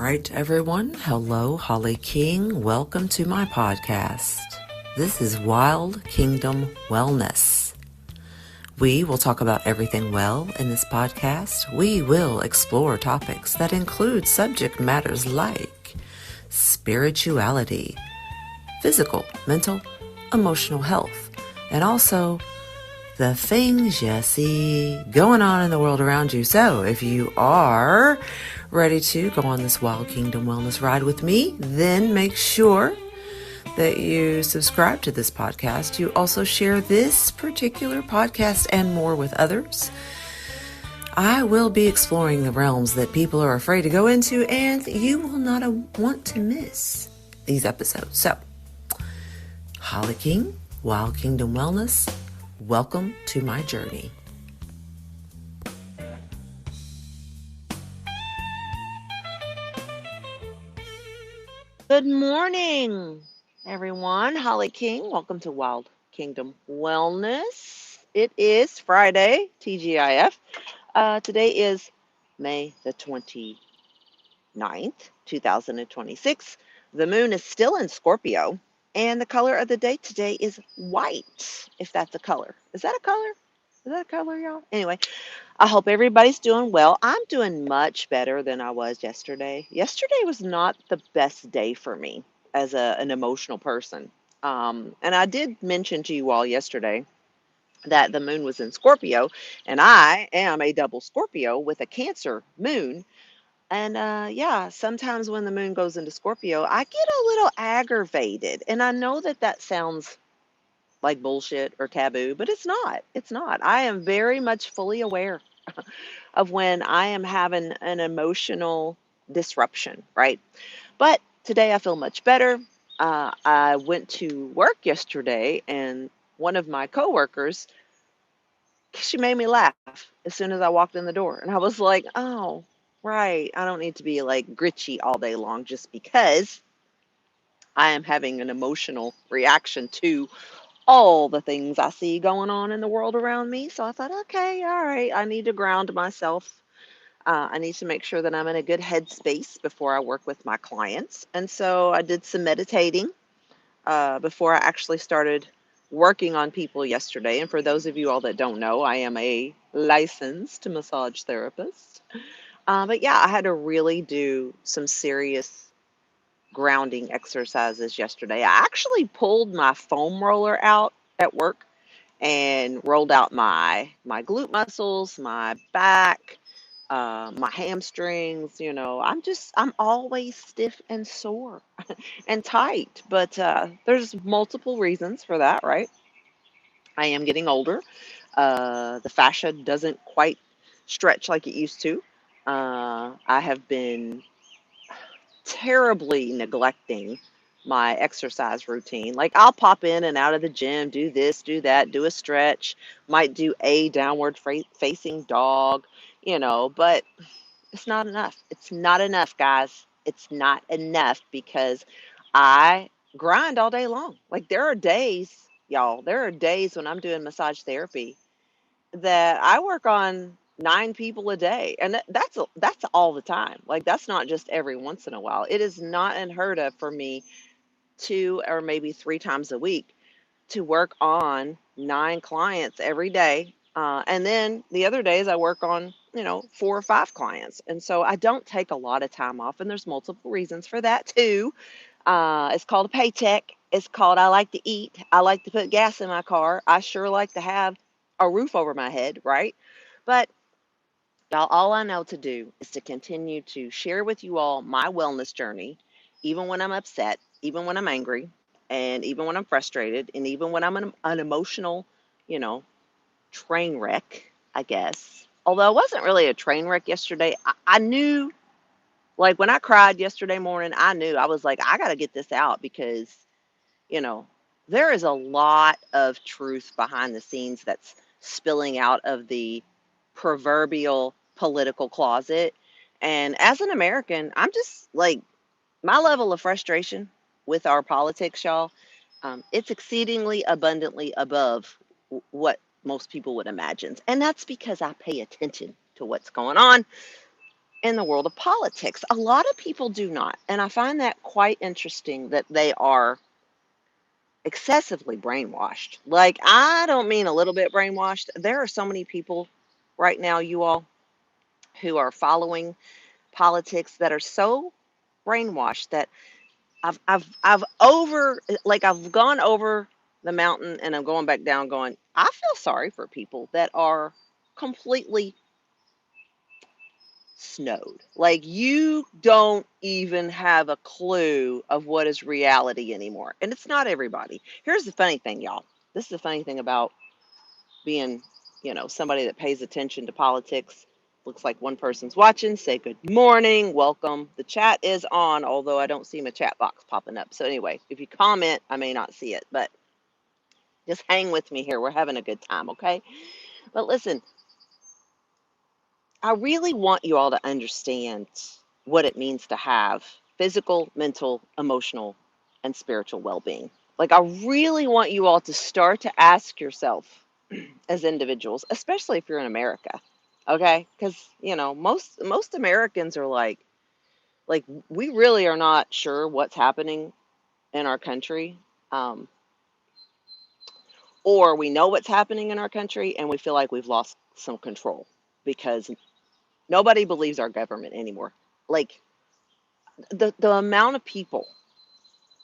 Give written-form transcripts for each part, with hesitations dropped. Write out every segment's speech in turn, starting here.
right, everyone. Hello, Holly King. Welcome to my podcast. This is Wild Kingdom Wellness. We will talk about everything well in this podcast. We will explore topics that include subject matters like spirituality, physical, mental, emotional health, and also the things you see going on in the world around you. So if you are ready to go on this Wild Kingdom Wellness ride with me, then make sure that you subscribe to this podcast. You also share this particular podcast and more with others. I will be exploring the realms that people are afraid to go into, and you will not want to miss these episodes. So, Holly King, Wild Kingdom Wellness, welcome to my journey. Good morning, everyone. Holly King, welcome to Wild Kingdom Wellness. It is Friday, TGIF. Today is May the 29th, 2026. The moon is still in Scorpio, and the color of the day today is white, if that's a color. Is that a color? Is that a color, y'all? Anyway, I hope everybody's doing well. I'm doing much better than I was yesterday. Yesterday was not the best day for me as an emotional person. And I did mention to you all yesterday that the moon was in Scorpio, and I am a double Scorpio with a Cancer moon. And yeah, sometimes when the moon goes into Scorpio, I get a little aggravated. And I know that that sounds like bullshit or taboo, but it's not. It's not. I am very much fully aware of when I am having an emotional disruption, right? But today I feel much better. I went to work yesterday, and one of my coworkers, she made me laugh as soon as I walked in the door. And I was like, oh, right. I don't need to be like gritchy all day long just because I am having an emotional reaction to all the things I see going on in the world around me. So I thought, okay, all right, I need to ground myself. I need to make sure that I'm in a good headspace before I work with my clients. And so I did some meditating before I actually started working on people yesterday. And for those of you all that don't know, I am a licensed massage therapist. But yeah, I had to really do some serious grounding exercises yesterday. I actually pulled my foam roller out at work and rolled out my glute muscles, my back, my hamstrings. I'm always stiff and sore and tight. But there's multiple reasons for that, right? I am getting older. The fascia doesn't quite stretch like it used to. I have been terribly neglecting my exercise routine. Like I'll pop in and out of the gym, do this, do that, do a stretch, might do a downward facing dog, but it's not enough. It's not enough, guys. It's not enough because I grind all day long. Like there are days, y'all, there are days when I'm doing massage therapy that I work on 9 people a day, and that's all the time. Like that's not just every once in a while. It is not unheard of for me 2 or maybe 3 times a week to work on 9 clients every day. And then the other days I work on, 4 or 5 clients. And so I don't take a lot of time off. And there's multiple reasons for that too. It's called a paycheck. It's called I like to eat. I like to put gas in my car. I sure like to have a roof over my head, right? But y'all, all I know to do is to continue to share with you all my wellness journey, even when I'm upset, even when I'm angry, and even when I'm frustrated, and even when I'm an emotional, you know, train wreck, I guess. Although it wasn't really a train wreck yesterday, I knew, like when I cried yesterday morning, I knew I was like, I got to get this out because, you know, there is a lot of truth behind the scenes that's spilling out of the proverbial political closet. And as an American, I'm just like, my level of frustration with our politics, y'all, it's exceedingly abundantly above what most people would imagine. And that's because I pay attention to what's going on. in the world of politics. A lot of people do not. And I find that quite interesting that they are excessively brainwashed. Like, I don't mean a little bit brainwashed. There are so many people right now, you all, who are following politics that are so brainwashed that I've over, like, I've gone over the mountain and I'm going back down going, I feel sorry for people that are completely snowed. Like, you don't even have a clue of what is reality anymore. And it's not everybody. Here's the funny thing, y'all. This is the funny thing about being, somebody that pays attention to politics. Looks like one person's watching. Say good morning. Welcome. The chat is on, although I don't see my chat box popping up. So anyway, if you comment, I may not see it, but just hang with me here. We're having a good time, okay? But listen, I really want you all to understand what it means to have physical, mental, emotional, and spiritual well being. Like, I really want you all to start to ask yourself as individuals, especially if you're in America, okay? Because, most Americans are like, we really are not sure what's happening in our country. Um, or we know what's happening in our country and we feel like we've lost some control because nobody believes our government anymore. Like, the amount of people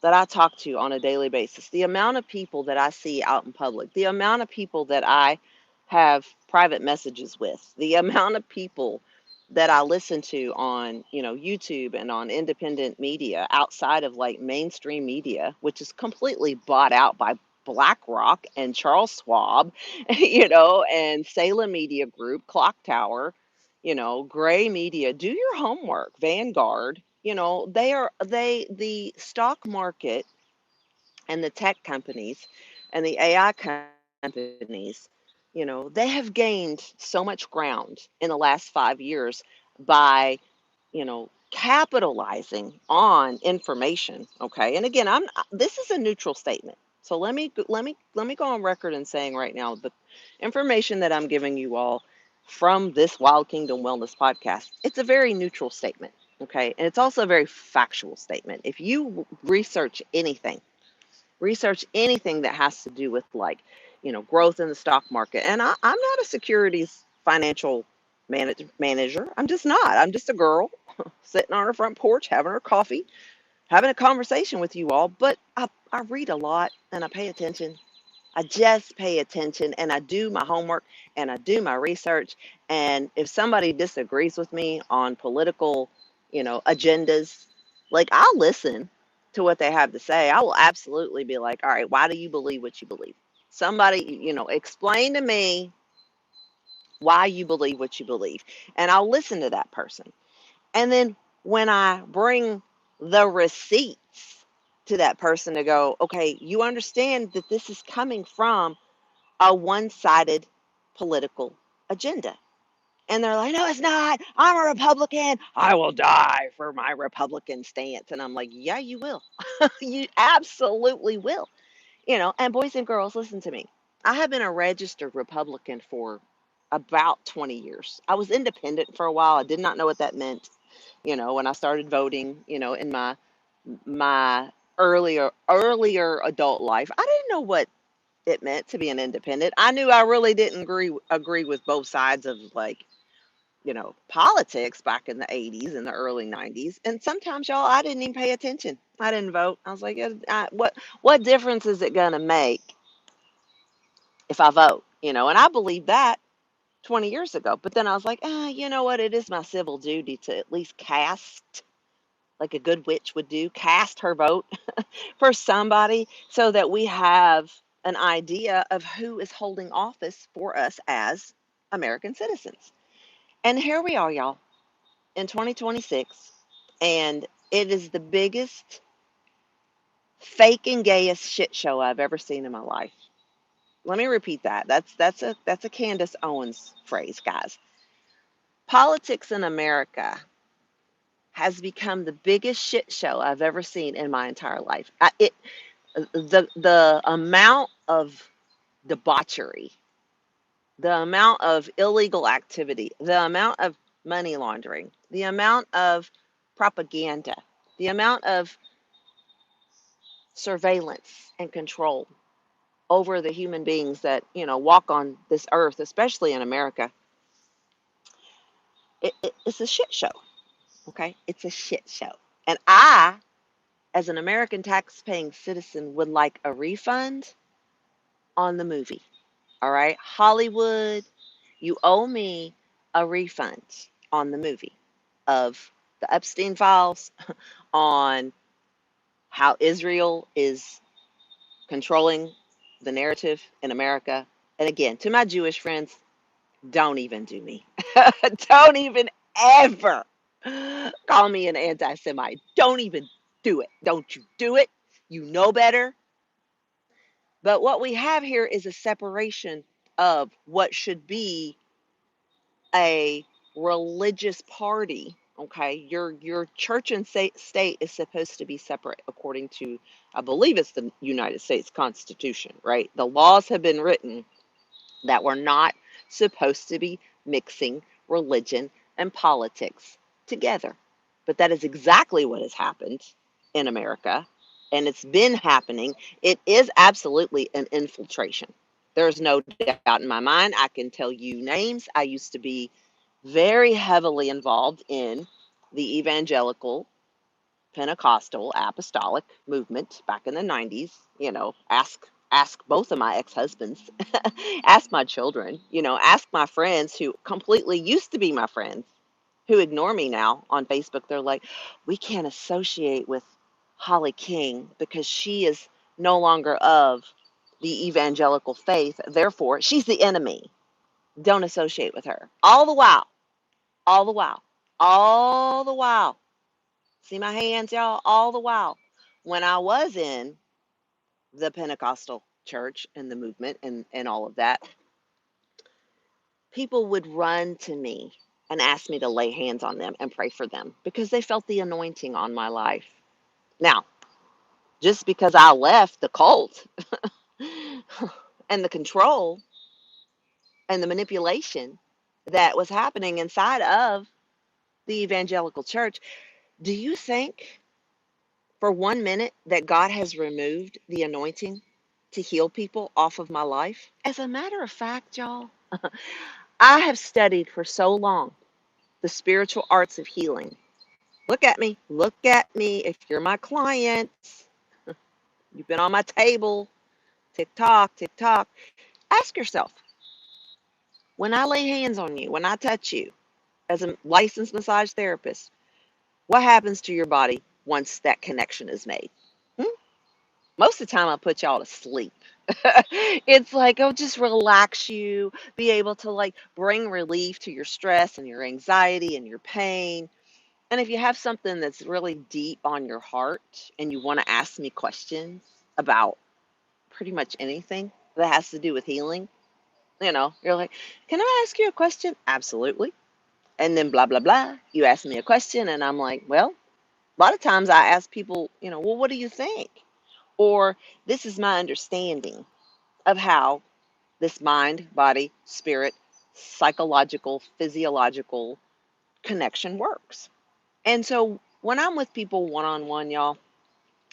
that I talk to on a daily basis, the amount of people that I see out in public, the amount of people that I have private messages with, the amount of people that I listen to on, YouTube and on independent media outside of like mainstream media, which is completely bought out by BlackRock and Charles Schwab, and Salem Media Group, Clock Tower, Gray Media. Do your homework, Vanguard. The stock market and the tech companies and the AI companies, they have gained so much ground in the last 5 years by, capitalizing on information. Okay. And again, this is a neutral statement. So let me go on record and saying right now, the information that I'm giving you all from this Wild Kingdom Wellness podcast, it's a very neutral statement. Okay. And it's also a very factual statement. If you research anything that has to do with, like, growth in the stock market. And I'm not a securities financial manager. I'm just not. I'm just a girl sitting on her front porch having her coffee, having a conversation with you all. But I read a lot and I pay attention. I just pay attention and I do my homework and I do my research. And if somebody disagrees with me on political, agendas, like, I'll listen to what they have to say. I will absolutely be like, all right, why do you believe what you believe? Somebody, explain to me why you believe what you believe. And I'll listen to that person. And then when I bring the receipts to that person to go, okay, you understand that this is coming from a one-sided political agenda. And they're like, no, it's not. I'm a Republican. I will die for my Republican stance. And I'm like, yeah, you will. You absolutely will. And boys and girls, listen to me. I have been a registered Republican for about 20 years. I was independent for a while. I did not know what that meant, when I started voting, in my earlier adult life. I didn't know what it meant to be an independent. I knew I really didn't agree with both sides of, like, politics back in the 80s and the early 90s. And sometimes, y'all, I didn't even pay attention. I didn't vote. I was like, what difference is it going to make if I vote? And I believed that 20 years ago. But then I was like, you know what? It is my civil duty to at least cast, like a good witch would do, cast her vote for somebody so that we have an idea of who is holding office for us as American citizens. And here we are, y'all, in 2026, and it is the biggest fake and gayest shit show I've ever seen in my life. Let me repeat that. That's a Candace Owens phrase, guys. Politics in America has become the biggest shit show I've ever seen in my entire life. The amount of debauchery, the amount of illegal activity, the amount of money laundering, the amount of propaganda, the amount of surveillance and control over the human beings that, walk on this earth, especially in America, it's a shit show. Okay? It's a shit show. And I, as an American tax-paying citizen, would like a refund on the movie. All right? Hollywood, you owe me a refund on the movie of the Epstein files, on how Israel is controlling the narrative in America. And again, to my Jewish friends, don't even do me. Don't even ever call me an anti Semite. Don't even do it. Don't you do it. You know better. But what we have here is a separation of what should be a religious party. Okay, your church and state is supposed to be separate according to, I believe it's the United States Constitution, right? The laws have been written that we're not supposed to be mixing religion and politics together. But that is exactly what has happened in America, and it's been happening. It is absolutely an infiltration. There's no doubt in my mind. I can tell you names. I used to be very heavily involved in the evangelical Pentecostal apostolic movement back in the 90s. Ask both of my ex-husbands, ask my children, ask my friends who completely used to be my friends, who ignore me now on Facebook. They're like, we can't associate with Holly King because she is no longer of the evangelical faith. Therefore, she's the enemy. Don't associate with her. All the while, all the while. See my hands, y'all? All the while. When I was in the Pentecostal church and the movement and all of that, people would run to me and ask me to lay hands on them and pray for them because they felt the anointing on my life. Now, just because I left the cult and the control and the manipulation that was happening inside of the evangelical church, do you think for 1 minute that God has removed the anointing to heal people off of my life? As a matter of fact, y'all, I have studied for so long the spiritual arts of healing. Look at me. Look at me. If you're my client, you've been on my table, tick tock, tick tock. Ask yourself, when I lay hands on you, when I touch you as a licensed massage therapist, what happens to your body once that connection is made? Hmm? Most of the time, I put y'all to sleep. It's like, oh, just relax you, be able to like bring relief to your stress and your anxiety and your pain. And if you have something that's really deep on your heart and you want to ask me questions about pretty much anything that has to do with healing, you're like, can I ask you a question? Absolutely. And then blah, blah, blah. You ask me a question, and I'm like, well, a lot of times I ask people, well, what do you think? Or this is my understanding of how this mind, body, spirit, psychological, physiological connection works. And so when I'm with people one on one, y'all,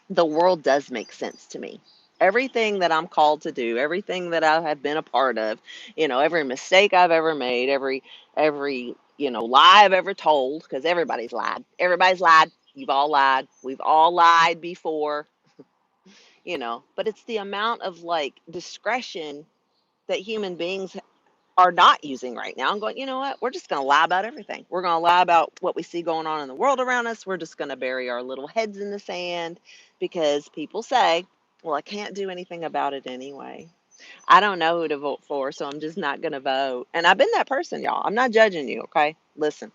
the world does make sense to me. Everything that I'm called to do, everything that I have been a part of, every mistake I've ever made, every lie I've ever told, because everybody's lied. Everybody's lied. You've all lied. We've all lied before, but it's the amount of like discretion that human beings are not using right now. I'm going, you know what? We're just going to lie about everything. We're going to lie about what we see going on in the world around us. We're just going to bury our little heads in the sand because people say, well, I can't do anything about it anyway. I don't know who to vote for, so I'm just not going to vote. And I've been that person, y'all. I'm not judging you, okay? Listen,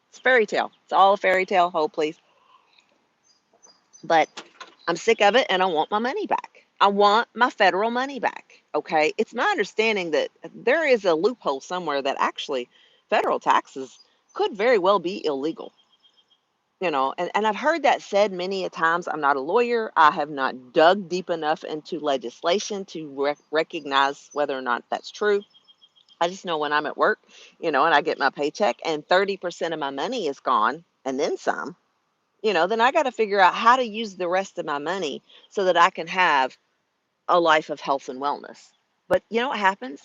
it's fairy tale. It's all a fairy tale. Hold, please. But I'm sick of it and I want my money back. I want my federal money back. Okay. It's my understanding that there is a loophole somewhere that actually federal taxes could very well be illegal. And I've heard that said many a times. I'm not a lawyer. I have not dug deep enough into legislation to recognize whether or not that's true. I just know when I'm at work, and I get my paycheck and 30% of my money is gone and then some, then I got to figure out how to use the rest of my money so that I can have a life of health and wellness. But you know what happens?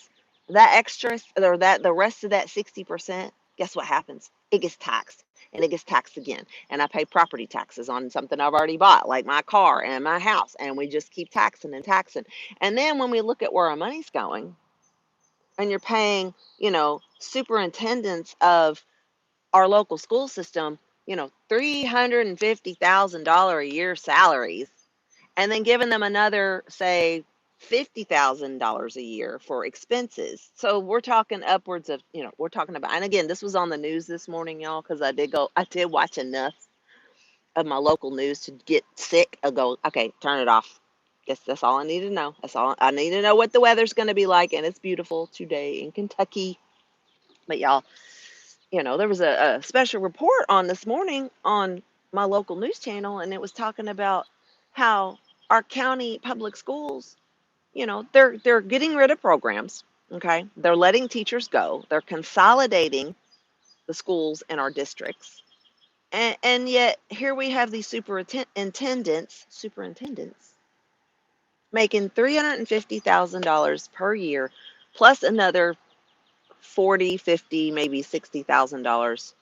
That extra, or that the rest of that 60%, guess what happens? It gets taxed and it gets taxed again. And I pay property taxes on something I've already bought, like my car and my house. And we just keep taxing and taxing. And then when we look at where our money's going, and you're paying, superintendents of our local school system, $350,000 a year salaries, and then giving them another, say, $50,000 a year for expenses. So we're talking upwards of, we're talking about, and again, this was on the news this morning, y'all, because I did watch enough of my local news to get sick. I go, okay, turn it off. Guess that's all I need to know. That's all I need to know, what the weather's going to be like, and it's beautiful today in Kentucky. But y'all, there was a special report on this morning on my local news channel, and it was talking about how our county public schools, they're getting rid of programs. Okay, they're letting teachers go. They're consolidating the schools in our districts, and yet here we have these superintendents making $350,000 per year, plus another 40, 50, maybe $60,000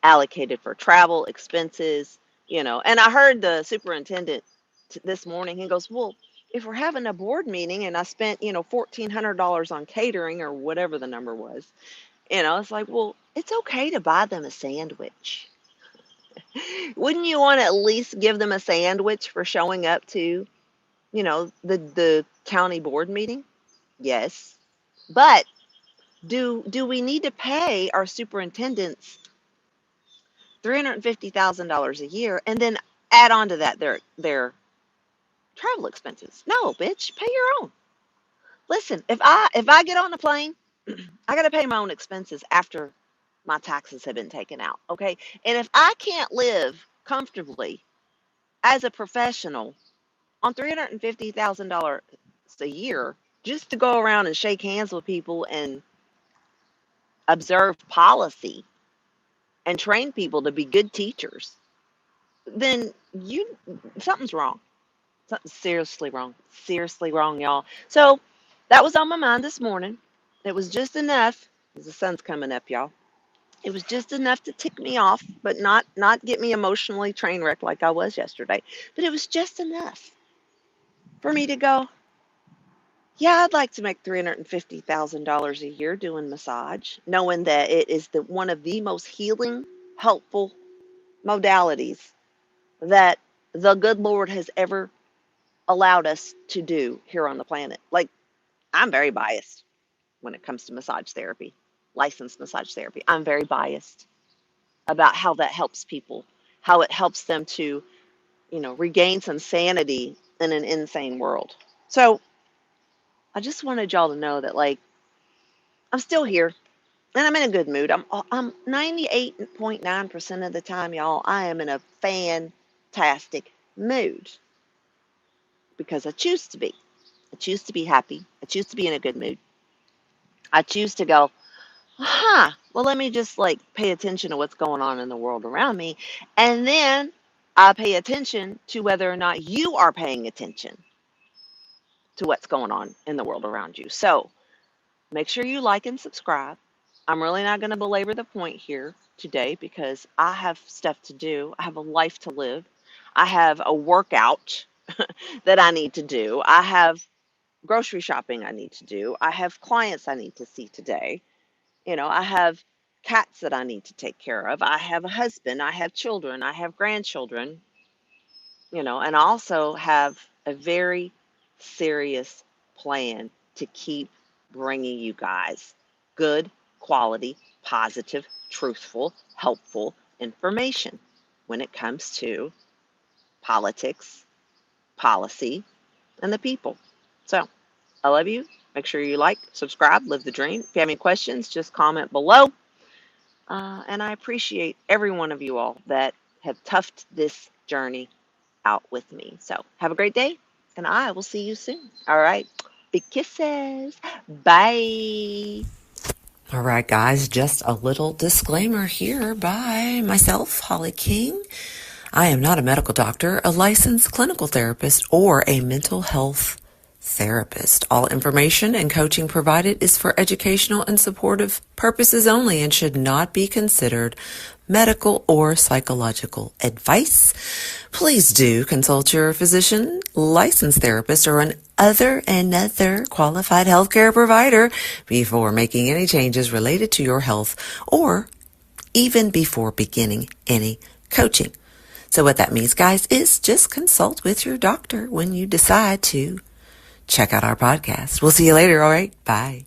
allocated for travel expenses, And I heard the superintendent this morning. He goes, "Well, if we're having a board meeting and I spent, $1,400 on catering or whatever the number was, it's like, well, it's okay to buy them a sandwich. Wouldn't you want to at least give them a sandwich for showing up to, the county board meeting?" Yes, but do we need to pay our superintendents $350,000 a year and then add on to that their travel expenses? No, bitch, pay your own. Listen, if I get on the plane, I got to pay my own expenses after my taxes have been taken out, okay? And if I can't live comfortably as a professional on $350,000 a year just to go around and shake hands with people and observe policy and train people to be good teachers, then something's wrong. Something's seriously wrong. Seriously wrong, y'all. So that was on my mind this morning. It was just enough, because the sun's coming up, y'all. It was just enough to tick me off, but not get me emotionally train wrecked like I was yesterday. But it was just enough for me to go, yeah, I'd like to make $350,000 a year doing massage, knowing that it is one of the most healing, helpful modalities that the good Lord has ever allowed us to do here on the planet. Like, I'm very biased when it comes to massage therapy, licensed massage therapy. I'm very biased about how that helps people, how it helps them to, regain some sanity in an insane world. So I just wanted y'all to know that, like, I'm still here and I'm in a good mood. I'm 98.9% of the time, y'all, I am in a fantastic mood because I choose to be. I choose to be happy. I choose to be in a good mood. I choose to go, well, let me just like pay attention to what's going on in the world around me. And then I pay attention to whether or not you are paying attention to what's going on in the world around you. So make sure you like and subscribe. I'm really not going to belabor the point here today because I have stuff to do. I have a life to live. I have a workout that I need to do. I have grocery shopping I need to do. I have clients I need to see today. I have cats that I need to take care of. I have a husband. I have children. I have grandchildren, and I also have a very serious plan to keep bringing you guys good, quality, positive, truthful, helpful information when it comes to politics, policy, and the people. So I love you. Make sure you like, subscribe, live the dream. If you have any questions, just comment below. And I appreciate every one of you all that have toughed this journey out with me. So have a great day, and I will see you soon. All right. Big kisses. Bye. All right, guys, just a little disclaimer here by myself, Holly King. I am not a medical doctor, a licensed clinical therapist, or a mental health therapist. All information and coaching provided is for educational and supportive purposes only and should not be considered medical or psychological advice. Please do consult your physician, licensed therapist, or another qualified healthcare provider before making any changes related to your health or even before beginning any coaching. So what that means, guys, is just consult with your doctor when you decide to check out our podcast. We'll see you later, all right? Bye.